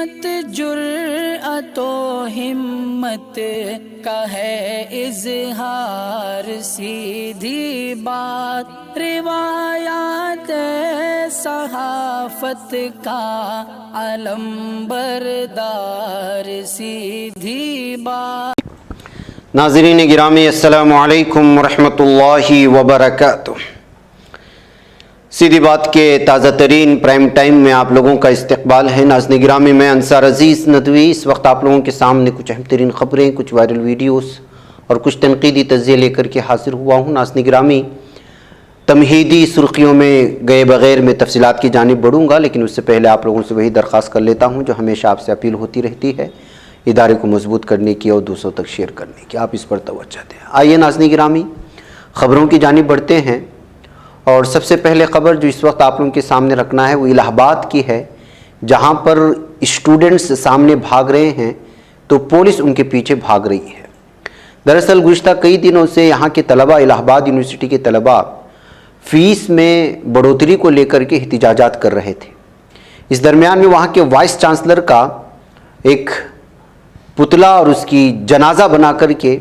मत जुर्अतो हिम्मत का है इजहार, सीधी बात रिवायात सहाफत का अलम बरदार, सीधी बात। नाज़रीन गिरामी अस्सलामु अलैकुम रहमतुल्लाहि व बरकातुहू। सीधी बात के ताज़ा तरीन प्राइम टाइम में आप लोगों का इस्तकबाल है। नाज़रीन गिरामी, मैं अंसार अज़ीज़ नदवी इस वक्त आप लोगों के सामने कुछ अहम तरीन ख़बरें, कुछ वायरल वीडियोस और कुछ तनकीदी तज़्ज़िये लेकर के हाजिर हुआ हूँ। नाज़रीन गिरामी, तमहीदी सुर्खियों में गए बग़ैर मैं तफसीलात की जानिब बढ़ूँगा, लेकिन उससे पहले आप लोगों से वही दरख्वास्त कर लेता हूँ जो हमेशा आपसे अपील होती रहती है, इदारे को मजबूत करने की और दूसरों तक शेयर करने की। आप इस पर तवज्जो दें। आइए नाज़रीन गिरामी, ख़बरों की जानिब बढ़ते हैं। और सबसे पहले ख़बर जो इस वक्त आप लोगों के सामने रखना है वो इलाहाबाद की है, जहाँ पर स्टूडेंट्स सामने भाग रहे हैं तो पुलिस उनके पीछे भाग रही है। दरअसल गुज़िश्ता कई दिनों से यहाँ के तलबा, इलाहाबाद यूनिवर्सिटी के तलबा फ़ीस में बढ़ोतरी को लेकर के एहतिजाजात कर रहे थे। इस दरमियान में वहाँ के वाइस चांसलर का एक पुतला और उसकी जनाजा बना करके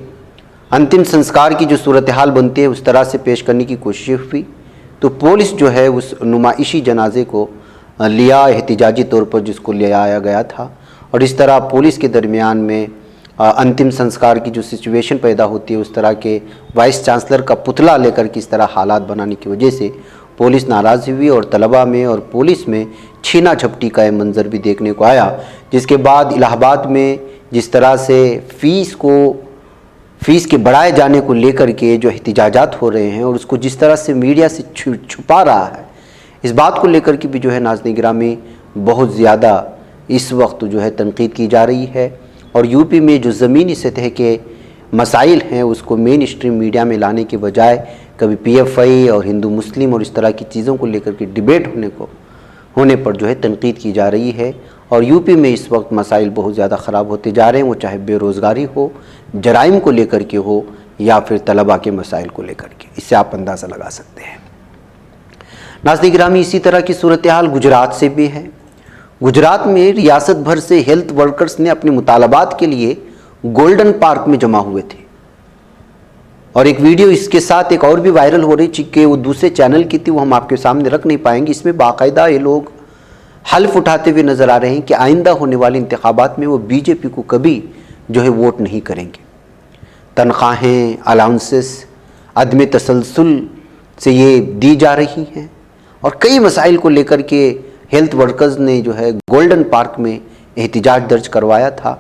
अंतिम संस्कार की जो सूरत हाल बनती है उस तरह से पेश करने की कोशिश हुई, तो पुलिस जो है उस नुमाइशी जनाजे को लिया एहतिजाजी तौर पर, जिसको ले आया गया था। और इस तरह पुलिस के दरमियान में अंतिम संस्कार की जो सिचुएशन पैदा होती है, उस तरह के वाइस चांसलर का पुतला लेकर के इस तरह हालात बनाने की वजह से पुलिस नाराज़ हुई और तलबा में और पुलिस में छीना झपटी का मंजर भी देखने को आया। जिसके बाद इलाहाबाद में जिस तरह से फ़ीस के बढ़ाए जाने को लेकर के जो एहतिजाजात हो रहे हैं और उसको जिस तरह से मीडिया से छुपा रहा है, इस बात को लेकर के भी जो है नाज़रीन गिरामी बहुत ज़्यादा इस वक्त जो है तनकीद की जा रही है। और यूपी में जो ज़मीनी सतह के मसाइल हैं उसको मेन स्ट्रीम मीडिया में लाने के बजाय कभी PFI और हिंदू मुस्लिम और इस तरह की चीज़ों को लेकर के डिबेट होने पर जो है तनकीद की जा रही है। और यूपी में इस वक्त मसाइल बहुत ज़्यादा ख़राब होते जा रहे हैं, वो चाहे बेरोज़गारी हो, जराइम को लेकर के हो या फिर तलबा के मसाइल को लेकर के। इससे आप अंदाज़ा लगा सकते हैं। नाज़रीन गिरामी, इसी तरह की सूरत हाल गुजरात से भी है। गुजरात में रियासत भर से हेल्थ वर्कर्स ने अपने मुतालबात के लिए गोल्डन पार्क में जमा हुए थे। और एक वीडियो इसके साथ एक और भी वायरल हो रही थी कि वो दूसरे चैनल की थी, वो हम आपके सामने रख नहीं पाएंगे। इसमें बाकायदा ये लोग हल्फ उठाते हुए नज़र आ रहे हैं कि आइंदा होने वाले इंतखाबात में वो बीजेपी को कभी जो है वोट नहीं करेंगे। तनख्वाहें, अलाउंसेस अदम तसलसल से ये दी जा रही हैं और कई मसाइल को लेकर के हेल्थ वर्कर्स ने जो है गोल्डन पार्क में एहतिजाज दर्ज करवाया था।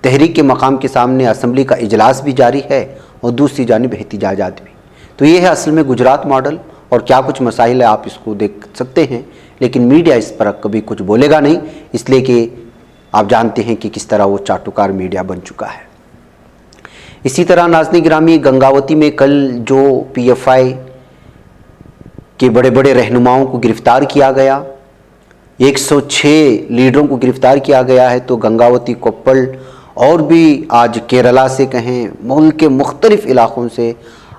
तहरीक के मकाम के सामने असम्बली का इजलास भी जारी है और दूसरी जानिब एहतिजाजात भी। तो ये है असल में गुजरात मॉडल, और क्या कुछ मसाइल है आप इसको देख सकते हैं, लेकिन मीडिया इस पर कभी कुछ बोलेगा नहीं, इसलिए कि आप जानते हैं कि किस तरह वो चाटुकार मीडिया बन चुका है। इसी तरह नाज़रीन गिरामी, गंगावती में कल जो PFI के बड़े बड़े रहनुमाओं को गिरफ़्तार किया गया, 106 लीडरों को गिरफ़्तार किया गया है, तो गंगावती, कोप्पल और भी आज केरला से कहें मुल्क के मुख्तलिफ़ इलाक़ों से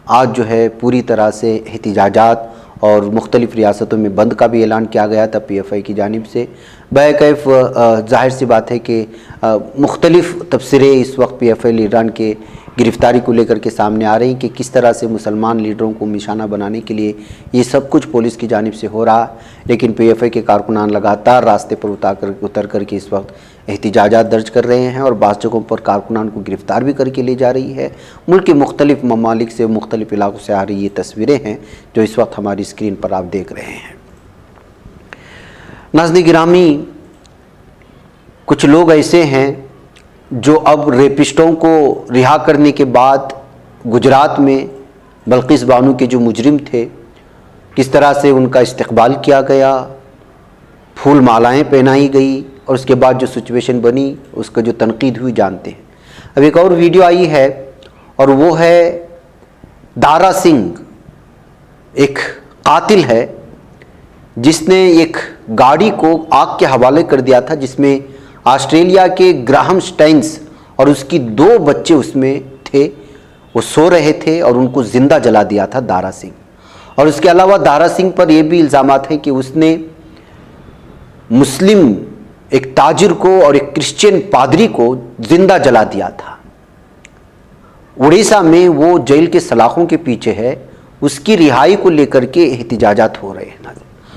आज जो है पूरी तरह से एहतिजाजात और मुख्तलिफ़ रियासतों में बंद का भी ऐलान किया गया था PFI की जानिब से। बैकैफ ज़ाहिर सी बात है कि मुख्तलिफ़ तबसरे इस वक्त PFI लीडरान के गिरफ़्तारी को लेकर के सामने आ रही कि किस तरह से मुसलमान लीडरों को निशाना बनाने के लिए ये सब कुछ पुलिस की जानिब से हो रहा है। लेकिन PFI के कारकुनान लगातार रास्ते पर उतर कर के इस वक्त एहतिजाजात दर्ज कर रहे हैं और बाज़ जगहों पर कारकुनान को गिरफ़्तार भी करके ले जा रही है। मुल्क के मुख्तलिफ़ ममालिक से, मुख्तलिफ़ इलाक़ों से आ रही ये तस्वीरें हैं जो इस वक्त हमारी स्क्रीन पर आप देख रहे हैं। नाज़रीन गिरामी, कुछ लोग ऐसे हैं जो अब रेपिस्टों को रिहा करने के बाद गुजरात में बल्किस बानो के जो मुजरिम थे, किस तरह से उनका इस्तकबाल किया गया, फूल मालाएँ पहनाई गई और उसके बाद जो सिचुएशन बनी उसका जो तनकीद हुई जानते हैं। अब एक और वीडियो आई है और वो है दारा सिंह, एक कातिल है जिसने एक गाड़ी को आग के हवाले कर दिया था, जिसमें ऑस्ट्रेलिया के ग्राहम स्टाइन्स और उसकी 2 बच्चे उसमें थे। वो सो रहे थे और उनको ज़िंदा जला दिया था दारा सिंह। और उसके अलावा दारा सिंह पर यह भी इल्ज़ामात हैं कि उसने मुस्लिम एक ताजिर को और एक क्रिश्चियन पादरी को जिंदा जला दिया था। उड़ीसा में वो जेल के सलाखों के पीछे है, उसकी रिहाई को लेकर के एहतिजाजात हो रहे हैं।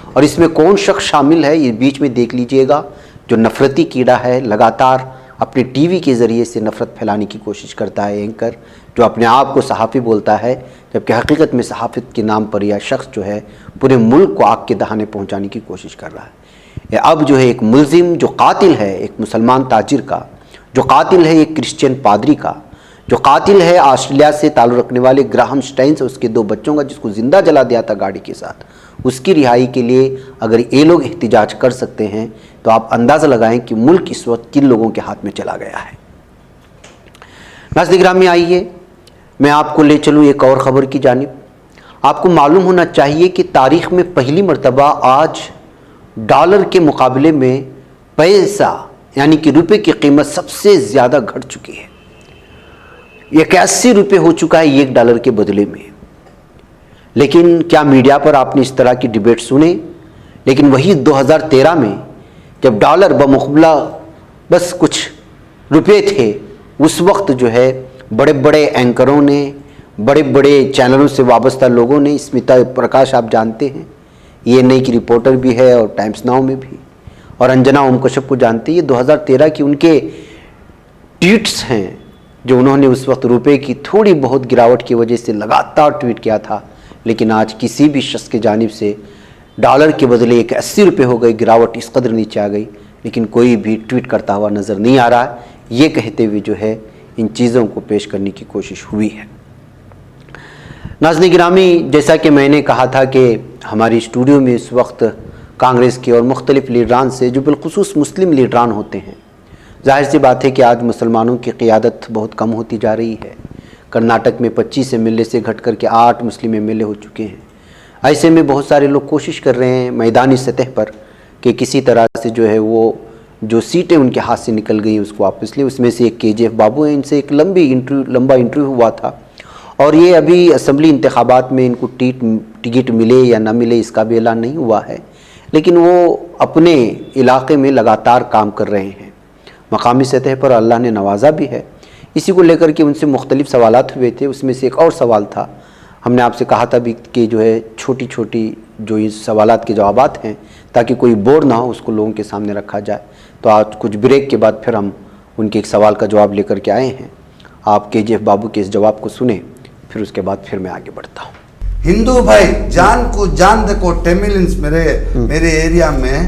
और इसमें कौन शख्स शामिल है ये बीच में देख लीजिएगा, जो नफरती कीड़ा है, लगातार अपने टीवी के ज़रिए से नफ़रत फैलाने की कोशिश करता है। एंकर जो अपने आप को सहाफ़ी बोलता है, जबकि हकीकत में सहाफ़त के नाम पर यह शख्स जो है पूरे मुल्क को आग के दहाने पहुंचाने की कोशिश कर रहा है। यह अब जो है एक मुलजिम जो कातिल है एक मुसलमान ताजिर का, जो कातिल है एक क्रिश्चियन पादरी का, जो कातिल है ऑस्ट्रेलिया से ताल्लुक़ रखने वाले ग्राहम स्टाइन से उसके 2 बच्चों का, जिसको ज़िंदा जला दिया था गाड़ी के साथ, उसकी रिहाई के लिए अगर ये लोग एहतिजाज कर सकते हैं तो आप अंदाज़ा लगाएं कि मुल्क इस वक्त किन लोगों के हाथ में चला गया है। नाज़रीन गिरामी, आइए मैं आपको ले चलूँ एक और ख़बर की जानिब। आपको मालूम होना चाहिए कि तारीख़ में पहली मरतबा आज डॉलर के मुकाबले में पैसा यानी कि रुपये की कीमत सबसे ज़्यादा घट चुकी है। 81 रुपये हो चुका है $1 के बदले में। लेकिन क्या मीडिया पर आपने इस तरह की डिबेट सुने? लेकिन वही 2013 में जब डॉलर बमुकाबला बस कुछ रुपये थे, उस वक्त जो है बड़े बड़े एंकरों ने, बड़े बड़े चैनलों से वाबस्ता लोगों ने, स्मिता प्रकाश आप जानते हैं, ये नई की रिपोर्टर भी है और टाइम्स नाउ में भी, और अंजना ओम कश्यप को जानते हैं, ये 2013 की उनके ट्वीट्स हैं जो उन्होंने उस वक्त रुपए की थोड़ी बहुत गिरावट की वजह से लगातार ट्वीट किया था। लेकिन आज किसी भी शख्स की जानिब से डॉलर के बदले 81 रुपये हो गए, गिरावट इस कदर नीचे आ गई, लेकिन कोई भी ट्वीट करता हुआ नज़र नहीं आ रहा है। ये कहते हुए जो है इन चीज़ों को पेश करने की कोशिश हुई है। नाज़रीन गिरामी, जैसा कि मैंने कहा था कि हमारी स्टूडियो में इस वक्त कांग्रेस के और मुख्तलिफ लीडरान से, जो बिलखुसूस मुस्लिम लीडरान होते हैं, जाहिर सी बात है कि आज मुसलमानों की क़ियादत बहुत कम होती जा रही है। कर्नाटक में 25 MLA से घट कर के 8 मुस्लिम MLA हो चुके हैं। ऐसे में बहुत सारे लोग कोशिश कर रहे हैं मैदानी सतह पर कि किसी तरह से जो है वो जो सीटें उनके हाथ से निकल गई उसको वापस ले। उसमें से एक KGF बाबू हैं, इनसे एक लंबा इंटरव्यू हुआ था और ये अभी असम्बली इंतखाबात में इनको टिकट मिले या ना मिले इसका भी ऐलान नहीं हुआ है, लेकिन वो अपने इलाके में लगातार काम कर रहे हैं। मकामी सतह पर अल्लाह ने नवाजा भी है। इसी को लेकर के उनसे मुख्तलिफ सवालात हुए थे। उसमें से एक और सवाल था, हमने आपसे कहा था भी कि जो है छोटी छोटी जो इस सवालात के जवाबात हैं, ताकि कोई बोर ना हो, उसको लोगों के सामने रखा जाए। तो आज कुछ ब्रेक के बाद फिर हम उनके एक सवाल का जवाब लेकर के आए हैं। आप KGF बाबू के इस जवाब को सुने, फिर उसके बाद फिर मैं आगे बढ़ता हूँ। हिंदू भाई जान को जान देखो, टेमिलियंस मेरे एरिया में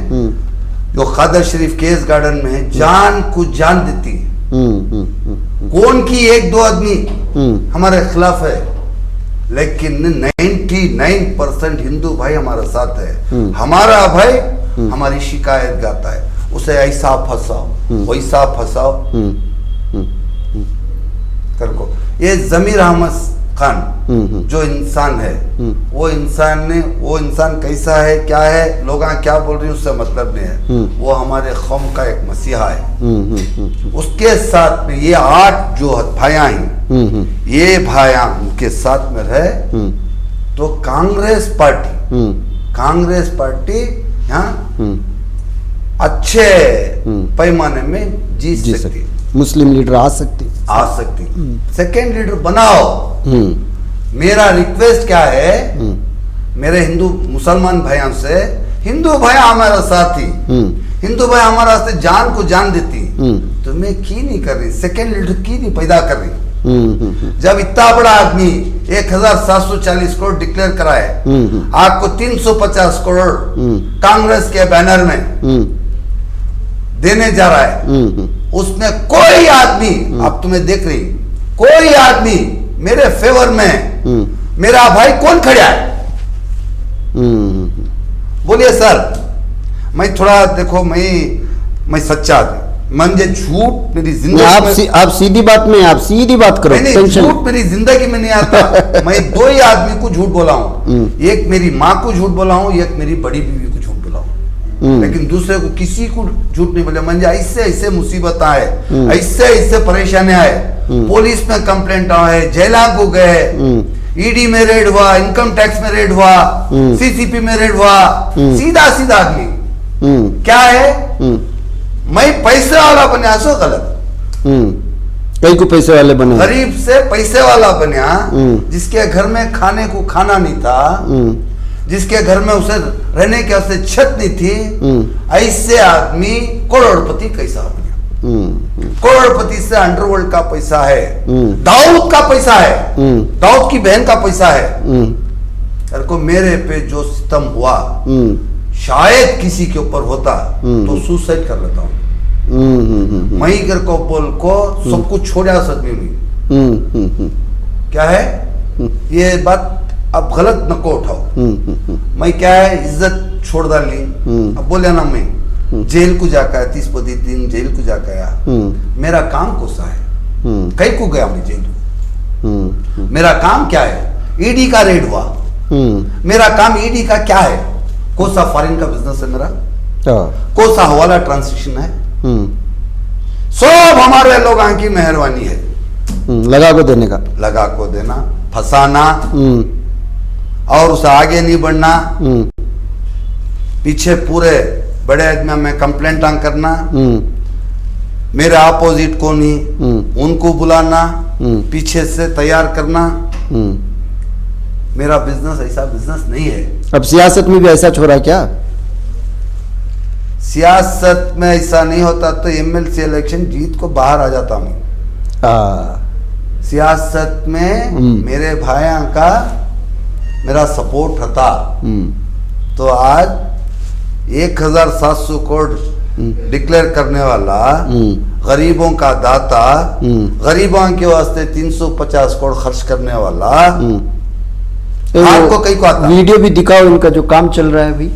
जो खादर शरीफ केस गार्डन में है, जान को जान देती है। कौन की 1-2 आदमी हमारे खिलाफ है, लेकिन 99% हिंदू भाई हमारे साथ है। हमारा भाई हमारी शिकायत गाता है, उसे ऐसा फंसाओ वैसा फंसाओ करको। ये जमीर अहमद खान जो इंसान है, वो इंसान कैसा है, क्या है, लोग क्या बोल रहे हैं उससे मतलब नहीं है। वो हमारे कौम का एक मसीहा है। उसके साथ में ये 8 जो भाइयां हैं, ये भाइयां उनके साथ में रहे तो कांग्रेस पार्टी यहाँ अच्छे पैमाने में जीत सकती, मुस्लिम लीडर आ सकती। सेकेंड लीडर बनाओ। मेरा रिक्वेस्ट क्या है मेरे हिंदू मुसलमान भाइयों से, हिंदू भाई हमारा साथी, हिंदू भाई हमारा से जान को जान देती, तो मैं की नहीं कर रही, सेकेंड लीडर की नहीं पैदा कर रही। जब इतना बड़ा आदमी 1740 करोड़ डिक्लेयर कराए, आपको 350 करोड़ कांग्रेस के बैनर में देने जा रहा है, उसमें कोई आदमी, अब तुम्हें देख रही, कोई आदमी मेरे फेवर में मेरा भाई कौन खड़ा है? बोलिए सर। मैं थोड़ा देखो, मैं सच्चा आदमी, मुझे झूठ मेरी जिंदगी आप सीधी बात करो। नहीं, झूठ मेरी जिंदगी में नहीं आता। मैं 2 ही आदमी को झूठ बोला हूँ, एक मेरी माँ को झूठ बोला हूँ, एक मेरी बड़ी बीवी को झूठ बोला हूँ, लेकिन दूसरे को किसी को झूठ नहीं बोला। मुझे ऐसे मुसीबत आए, ऐसे परेशानी आए, पुलिस में कंप्लेंट आए, जेला को गए, ईडी में रेड हुआ, इनकम टैक्स में रेड हुआ, सीसीपी में रेड हुआ, सीधा आदमी क्या है मैं पैसे वाला बना सो गलत। कई को पैसे वाले बने, गरीब से पैसे वाला बना, जिसके घर में खाने को खाना नहीं था, जिसके घर में उसे रहने के वास्ते छत नहीं थी, ऐसे आदमी करोड़पति कैसा बना? करोड़पति से अंडरवर्ल्ड का पैसा है, दाऊद का पैसा है, दाऊद की बहन का पैसा है। तेरे को मेरे पे जो सितम हुआ, शायद किसी के ऊपर होता तो सुसाइड कर लेता हूँ। मैं घर को बोल को सब कुछ छोड़ा सकती हूँ। क्या है ये बात? अब गलत न को उठाओ। मैं क्या है इज्जत छोड़ डाली। अब बोले ना मैं जेल को जाकर 30 दिन जेल को जाकर मेरा काम कौसा है? कहीं को गया मैं जेल? मेरा काम क्या है? ईडी का रेड हुआ। मेरा काम ईडी का क्या है? कौन सा फॉरेन का बिजनेस है मेरा? कौन सा हवाला ट्रांसैक्शन है? सब हमारे लोगों की मेहरबानी है। लगा को देने का, लगा को देना, फंसाना और उसे आगे नहीं बढ़ना, पीछे पूरे बड़े आदमी में कंप्लेंट करना, मेरे अपोजिट को नहीं उनको बुलाना, पीछे से तैयार करना। मेरा बिजनेस ऐसा बिजनेस नहीं है। अब सियासत में भी ऐसा छोड़ा क्या? सियासत में ऐसा नहीं होता तो एमएलसी इलेक्शन जीत को बाहर आ जाता मैं। सियासत में मेरे भाइयों का मेरा सपोर्ट था तो आज 1700 करोड़ डिक्लेयर करने वाला, गरीबों का दाता, गरीबों के वास्ते 350 करोड़ खर्च करने वाला, आपको कहीं को आता? वीडियो भी दिखाओ इनका जो काम चल रहा है अभी।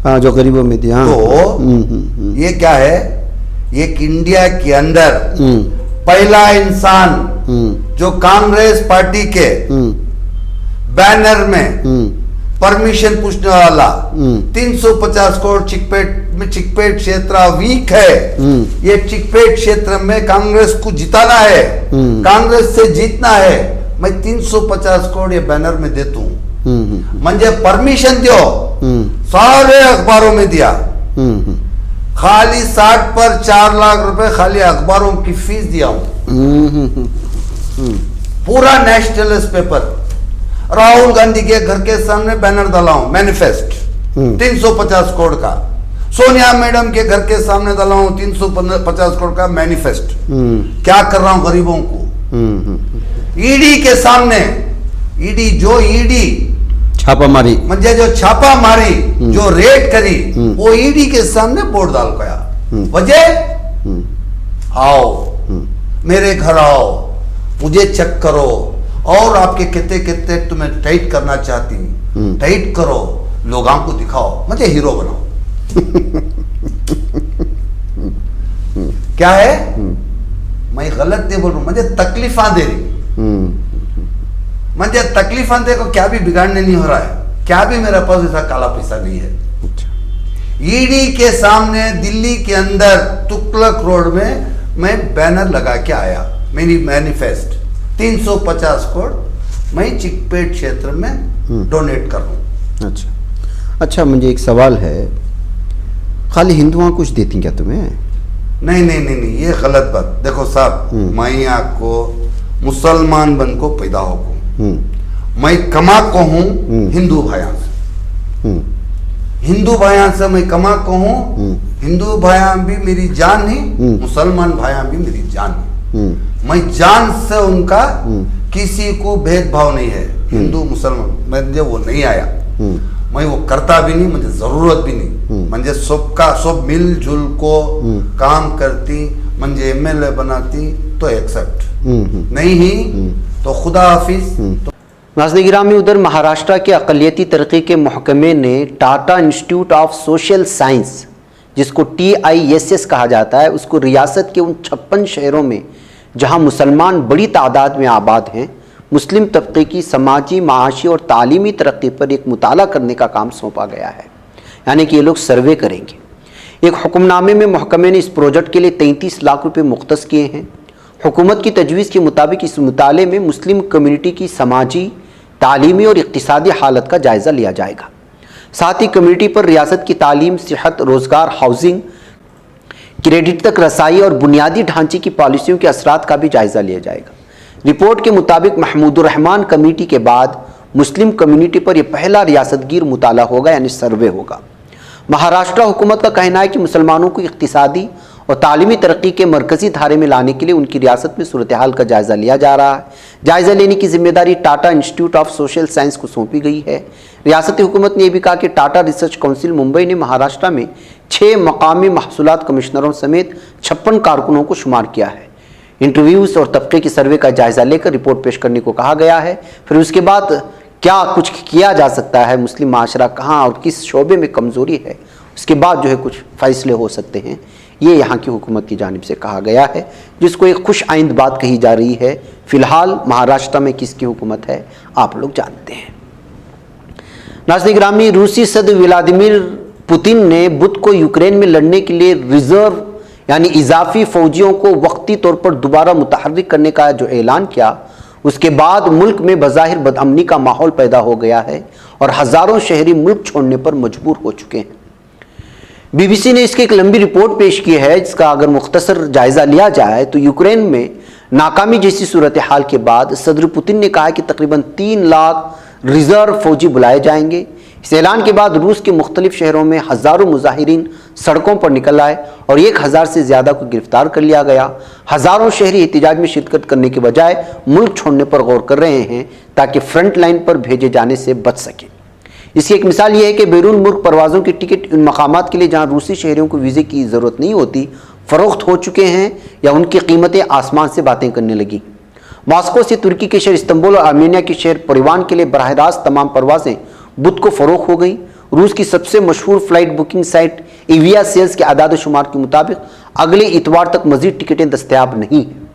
हाँ, जो गरीबों में दिया। तो ये क्या है? एक इंडिया के अंदर पहला इंसान जो कांग्रेस पार्टी के बैनर में परमिशन पूछने वाला 350 करोड़ चिकपेट क्षेत्र वीक है। ये चिकपेट क्षेत्र में कांग्रेस को जिताना है, कांग्रेस से जीतना है। मैं 350 करोड़ ये बैनर में देता हूँ। मुझे परमिशन दो, सारे अखबारों में दिया। खाली 60 पर 4 लाख रुपए खाली अखबारों की फीस दिया हूं। पूरा नेशनलिस्ट पेपर, राहुल गांधी के घर के सामने बैनर डाला हूं, मैनिफेस्ट 350 करोड़ का। सोनिया मैडम के घर के सामने डाला हूं 350 करोड़ का मैनिफेस्ट। क्या कर रहा हूं गरीबों को? ईडी के सामने, ईडी छापा मारी, मुझे जो छापा मारी, जो रेड करी, वो ईडी के सामने बोर्ड डाल गया। वजह आओ मेरे घर आओ, मुझे चेक करो, और आपके कितने कितने तुम्हें टाइट करना चाहती, टाइट करो, लोगों को दिखाओ, मुझे हीरो बनाओ। क्या है? मैं गलत नहीं बोल रहा हूं, मुझे तकलीफा दे रही। मुझे तकलीफ दे को क्या भी बिगाड़ने नहीं हो रहा है, क्या भी मेरे पास ऐसा काला पैसा नहीं है। ईडी के सामने दिल्ली के अंदर तुगलक रोड में मैं बैनर लगा के आया, मेरी मैनिफेस्ट 350 करोड़ मैं चिकपेट क्षेत्र में डोनेट कर रहा हूँ। अच्छा, मुझे एक सवाल है, खाली हिंदुआं कुछ देती क्या तुम्हें? नहीं नहीं नहीं नहीं, ये गलत बात। देखो साहब, मैं आपको मुसलमान बन को पैदा हो, मैं कमा को हूँ हिंदू भाइयों से, हिंदू भाइयों से मैं कमा को हूँ। हिंदू भाइयां भी मेरी जान है, मुसलमान भाइयां भी मेरी जान है। मैं जान से उनका किसी को भेदभाव नहीं है। हिंदू मुसलमान मुझे वो नहीं आया, मैं वो करता भी नहीं, मुझे जरूरत भी नहीं। मुझे सबका सब मिलजुल को काम करती, मुझे एमएलए बनाती तो एक्सेप्ट, नहीं ही तो खुदा हाफिज। नाज़रीन गिरामी, उधर महाराष्ट्र के अक़लियती तरक्की के महकमे ने Tata institute of social science, जिसको TISS कहा जाता है, उसको रियासत के उन 56 शहरों में जहां मुसलमान बड़ी तादाद में आबाद हैं, मुस्लिम तबके की समाजी, माशी और तालीमी तरक्की पर एक मुताला करने का काम सौंपा गया है। यानी कि ये लोग सर्वे करेंगे। एक हुक्मनामे में महकमे ने इस प्रोजेक्ट के लिए 33 लाख रुपये मुख्तस किए हैं। हुकूमत की तजवीज़ के मुताबिक इस मुताले में मुस्लिम कम्युनिटी की समाजी, तालीमी और इक़्तिसादी हालत का जायज़ा लिया जाएगा। साथ ही कम्युनिटी पर रियासत की तालीम, सेहत, रोज़गार, हाउसिंग, क्रेडिट तक रसाई और बुनियादी ढांचे की पॉलिसियों के असरात का भी जायजा लिया जाएगा। रिपोर्ट के मुताबिक महमूदुर रहमान कमेटी के बाद मुस्लिम कम्युनिटी पर यह पहला रियासतगीर मुताला होगा, यानी सर्वे होगा। महाराष्ट्र हुकूमत का कहना है कि मुसलमानों को इक्तिसादी और तालीमी तरक्की के मरकजी धारे में लाने के लिए उनकी रियासत में सूरत हाल का जायजा लिया जा रहा है। जायजा लेने की जिम्मेदारी Tata institute of social science को सौंपी गई है। रियासती हुकूमत ने यह भी कहा कि टाटा रिसर्च काउंसिल मुंबई ने महाराष्ट्र में 6 मकामी महसूलात कमिश्नरों समेत 56 कारकुनों को शुमार किया है। इंटरव्यूज और तबके की सर्वे का जायजा लेकर रिपोर्ट पेश करने को कहा गया है। फिर उसके बाद क्या कुछ किया जा सकता है, मुस्लिम माशरा कहाँ और किस शोबे में कमज़ोरी है, उसके बाद जो है कुछ फैसले हो सकते हैं, ये यहाँ की हुकूमत की जानिब से कहा गया है, जिसको एक खुश आइंद बात कही जा रही है। फ़िलहाल महाराष्ट्र में किसकी हुकूमत है आप लोग जानते हैं। नाज़रीन गिरामी, रूसी सदर व्लादिमीर पुतिन ने बुध को यूक्रेन में लड़ने के लिए रिजर्व यानी इजाफी फौजियों को वक्ती तौर पर दोबारा मुतहर्रिक करने का जो ऐलान किया, उसके बाद मुल्क में बज़ाहिर बदअमनी का माहौल पैदा हो गया है और हज़ारों शहरी मुल्क छोड़ने पर मजबूर हो चुके हैं। बीबीसी ने इसकी एक लंबी रिपोर्ट पेश की है, जिसका अगर मुख्तसर जायज़ा लिया जाए तो यूक्रेन में नाकामी जैसी सूरत हाल के बाद सदर पुतिन ने कहा कि तकरीबन 3 लाख रिजर्व फौजी बुलाए जाएंगे। इस ऐलान के बाद रूस के मुख्तलिफ शहरों में हज़ारों मुजाहिरीन सड़कों पर निकल आए और 1000 से ज़्यादा को गिरफ्तार कर लिया गया। हज़ारों शहरी एहतिजाज में शिरकत करने के बजाय मुल्क छोड़ने पर गौर कर रहे हैं ताकि फ्रंट लाइन पर भेजे जाने से बच सके। इसकी एक मिसाल यह है कि बैरून मुल्क परवाज़ों की टिकट उन मकामात के लिए जहाँ रूसी शहरियों को वीज़े की ज़रूरत नहीं होती फ़रोख्त हो चुके हैं या उनकी कीमतें आसमान से बातें करने लगी। मॉस्को से तुर्की के शहर इस्तांबुल और आर्मेनिया के शहर परिवान के लिए बराह रास्त तमाम परवाज़ें बुध को फ़रोख्त हो गई। रूस की सबसे मशहूर फ़्लाइट बुकिंग साइट एविया सेल्स के आदाद शुमार के मुताबिक अगले इतवार तक मज़ीद टिकटें दस्तयाब नहीं हैं।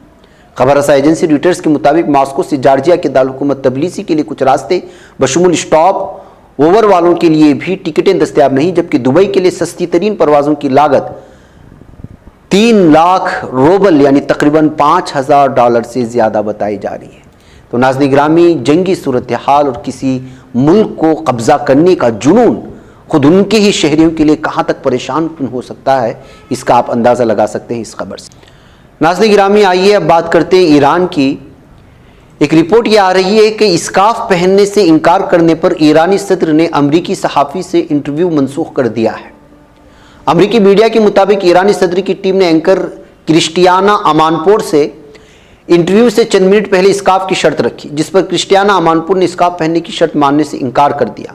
खबर रसा एजेंसी रॉयटर्स के मुताबिक मॉस्को से जॉर्जिया के दारकूमत तबलीसी के लिए कुछ रास्ते बशमूल स्टॉप ओवर वालों के लिए भी टिकटें दस्तयाब नहीं, जबकि दुबई के लिए सस्ती तरीन परवाज़ों की लागत 3 लाख रूबल यानी तकरीबन $5000 से ज़्यादा बताई जा रही है। तो नाज़रीन गिरामी, जंगी सूरत हाल और किसी मुल्क को कब्ज़ा करने का जुनून खुद उनके ही शहरियों के लिए कहाँ तक परेशान हो सकता है, इसका आप अंदाज़ा लगा सकते हैं इस खबर से। नाज़रीन गिरामी, आइए अब बात करते हैं ईरान की। एक रिपोर्ट ये आ रही है कि स्कार्फ पहनने से इनकार करने पर ईरानी सदर ने अमरीकी सहाफ़ी से इंटरव्यू मनसूख कर दिया है। अमरीकी मीडिया के मुताबिक ईरानी सदर की टीम ने एंकर क्रिस्टियाना अमानपोर से इंटरव्यू से चंद मिनट पहले स्कार्फ की शर्त रखी, जिस पर क्रिस्टियाना अमानपुर ने स्कार्फ पहनने की शर्त मानने से इनकार कर दिया।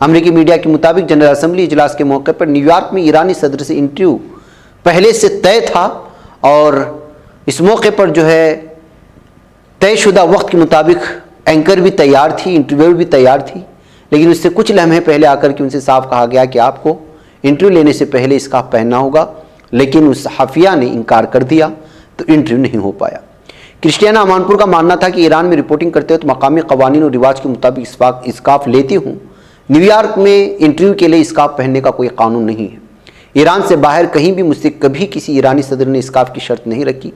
अमरीकी मीडिया के मुताबिक जनरल असम्बली इजलास के मौके पर न्यूयॉर्क में ईरानी सदर से इंटरव्यू पहले से तय था और इस मौके पर जो है तयशुदा वक्त के मुताबिक एंकर भी तैयार थी, इंटरव्यू भी तैयार थी, लेकिन उससे कुछ लम्हे पहले आकर के उनसे साफ कहा गया कि आपको इंटरव्यू लेने से पहले स्कार्फ पहनना होगा, लेकिन उस सहाफ़िया ने इनकार कर दिया तो इंटरव्यू नहीं हो पाया। क्रिस्टियाना अमानपुर का मानना था कि ईरान में रिपोर्टिंग करते वक्त मकामी कवानीन और रिवाज के मुताबिक स्कार्फ लेती हूँ, न्यूयॉर्क में इंटरव्यू के लिए स्कार्फ पहनने का कोई कानून नहीं है। ईरान से बाहर कहीं भी मुझसे कभी किसी ईरानी सदर ने स्कार्फ की शर्त नहीं रखी।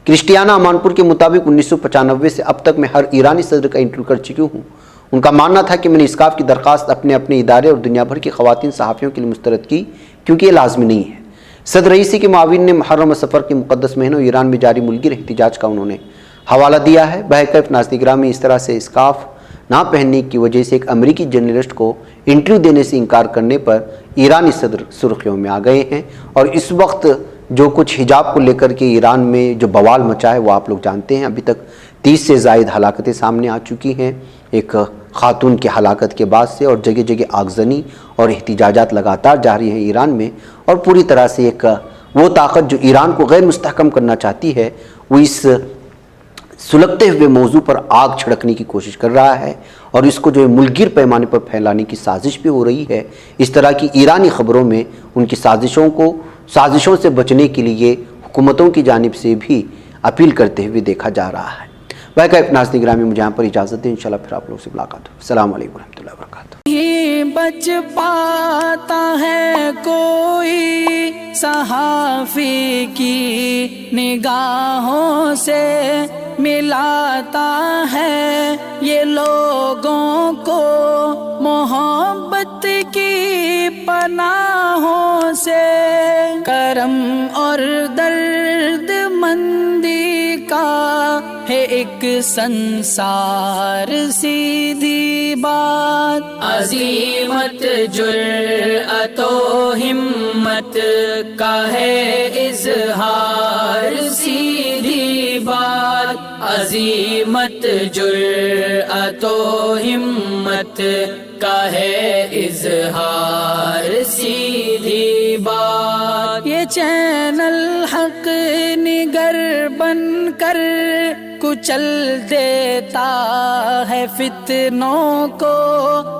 क्रिस्टियाना अमानपुर के मुताबिक 1995 से अब तक मैं हर ईरानी सदर का इंटरव्यू कर चुकी हूँ। उनका मानना था कि मैंने स्कार्फ की दरख्वास्त अपने अपने इदारे और दुनिया भर की ख़वातीन सहाफ़ियों के लिए मुस्तरद की, क्योंकि ये लाजमी नहीं है। सदर रईसी के माविन ने मुहर्रम सफ़र के मुक़द्दस महीनों ईरान में जारी मुल्की एहतिजाज का उन्होंने हवाला दिया है। बहरकैफ नाज़रीन गिरामी, इस तरह से स्कार्फ ना पहनने की वजह से एक अमेरिकी जर्नलिस्ट को इंटरव्यू देने से इनकार करने पर ईरानी सदर सुर्खियों में आ गए हैं और इस वक्त जो कुछ हिजाब को लेकर के ईरान में जो बवाल मचा है वो आप लोग जानते हैं। अभी तक 30 से ज़ायद हलाकतें सामने आ चुकी हैं एक खातून की हलाकत के बाद से, और जगह जगह आगजनी और एहतिजाजात लगातार जारी हैं ईरान में। और पूरी तरह से एक वो ताकत जो ईरान को गैर मुस्तहकम करना चाहती है वो इस सुलगते हुए मौजू पर आग छिड़कने की कोशिश कर रहा है और इसको जो है मुल्किर पैमाने पर फैलाने की साजिश भी हो रही है। इस तरह की ईरानी ख़बरों में उनकी साजिशों से बचने के लिए हुकूमतों की जानिब से भी अपील करते हुए देखा जा रहा है। वाक़ई नाज़रीन गिरामी, मुझे यहाँ पर इजाज़त दें, इंशाल्लाह फिर आप लोगों से मुलाकात हो। अस्सलाम वालेकुम रहमतुल्लाहि व बरकातुहू। ये बच पाता है कोई सहाफ़ी की निगाहों से, मिलाता है ये लोगों को मोहब्बत की पनाहों से, करम और दर्द मंदी का है एक संसार सीधी बात। अजीमत जुर्अतो हिम्मत का है इजहार सीधी बात। अजीमत जुर्अतो हिम्मत का है इजहार सीधी बात। ये चैनल हक निगर बनकर कुचल देता है फितनों को,